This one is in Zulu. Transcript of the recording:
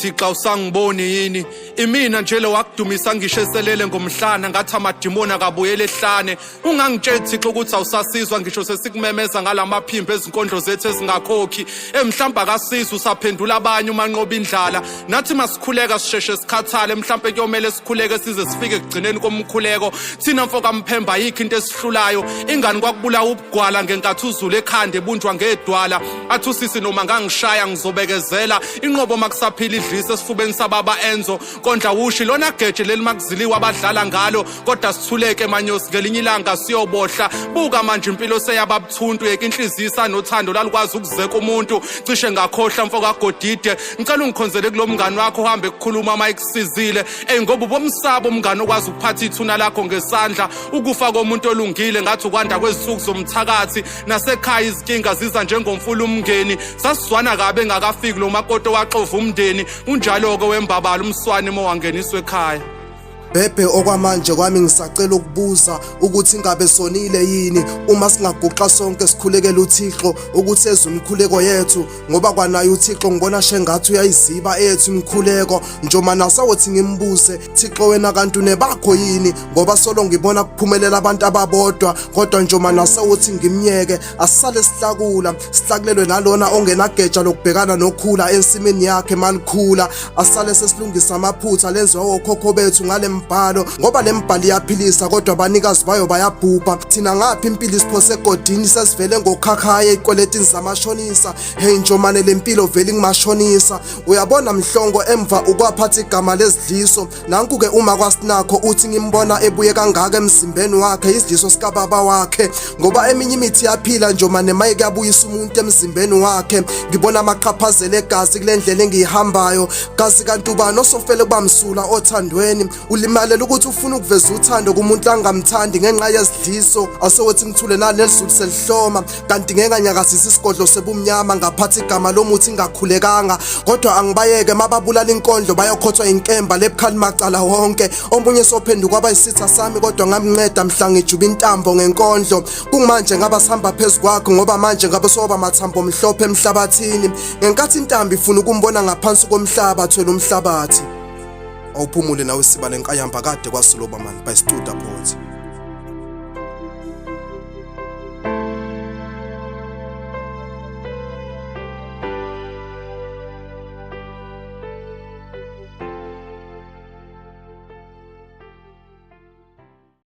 Thixo usangiboni yini imina nje lo wakudumisa ngisheselele ngomhlana ngathi amadimoni akabuyele ehlane ungangitsheli Thixo ukuthi awusasizwa ngisho sesikumemeza ngalamaphimbo ezinkondlo zethu ezingakhokhi mhlamba akasizwe usaphendula abanye umanqoba indlala nathi masikhuleka sisheshe sikhathale mhlambe kuyomela sikhuleke size sifike ekugcineni komkhuleko thina mfoka mphemba yikho into esihlulayo ingani kwakubulawa ubugwala ngenkathi uzulu ekhanda ebunjwa ngedwala athi usisi noma ngangishaya ngizobekezela inqobo makusaphila idlisa esifubeni sababa Enzo kondla wushi lona geje leli makuziliwa abadlala ngalo kodwa sithuleke manyosi ngelinye ilanga siyobohla buka manje impilo seyababuthuntu yeke inhliziyo isanothando lalikwazi ukuzeka umuntu cishe ngakhohla mfoka Godide ngicela ungikhonzele kulomngani wakho uhambe ukukhuluma ama ikusizile ngoba ubomsabo umngani okwazi ukuphatha ithuna lakho ngesandla ukufa komuntu olungile ngathi ukwanda kwezisuku zomthakathi nasekhaya izinkinga ziza njengomfula umngeni sasizwana kabe engakafiki lo makoto waxova umndeni unjalo-ke wembabala umswane mowangeniswa ekhaya Bhebhe okwamanje kwami ngisacela ukubuza ukuthi ingabe sonile yini uma singaguqa sonke sikhulekela uThixo ukuthi eze umkhuleko yethu ngoba kwanayo uThixo ngibona shengathi uyayiziba ethu imkhuleko njoma nasawothi ngimbuze Thixo wena kanti unebakho yini ngoba solo ngibona kuphumelela abantu ababodwa kodwa njoma nasawothi ngimnyeke asisale sihlakulelwe nalona ongenageja lokubhekana nokhula ensimini yakhe malikhula asale sesilungisa amaphutha lenziwa okhokho bethu ngale mbhalo ngoba lembhalo iyaphilisa kodwa abanikazi bayo bayabhubha thina ngaphi impilo isiphose egodini sesivele ngokhakhaya ezikweletini zamashonisa hey njomane lempilo vele ngimashonisa uyabona mhlongo emva ukwaphatha igama lezidliso nanku-ke uma kwasinakho uthi ngimbona ebuye kangaka emzimbeni wakhe isidliso sikababa wakhe ngoba eminye imithi yaphila njomane maye kuyabuyisa umuntu emzimbeni wakhe ngibona amaqhaphazela egazi kule ndlela engiyihambayo gazi kanti ubani osofele kubamsula othandweni ulimalela ukuthi ufuna ukuveza uthando kumuntu angamthandi ngenxa yezidliso asowethi ngithule nalezulu selihloma kanti ngenganyakazisa isigodlo sebumnyama ngaphathi igama lomuthi ngakhulekanga kodwa angibayeke mababulala inkondlo bayokhothwa inkemba lebukhali macala wonke omunye sophenduka abayisitha sami kodwa ngamnceda mhla ngijuba intambo ngenkondlo kungimanje ngaba sihamba phezukwakho ngoba manje ngabe soba mathambo mhlophe emhlabathini ngenkathi intambo ifuna ukumbona ngaphansi komhlaba thwele umhlabathi awuphumule nawe siba lenkayamba kade kwaSolomon by Studer Port.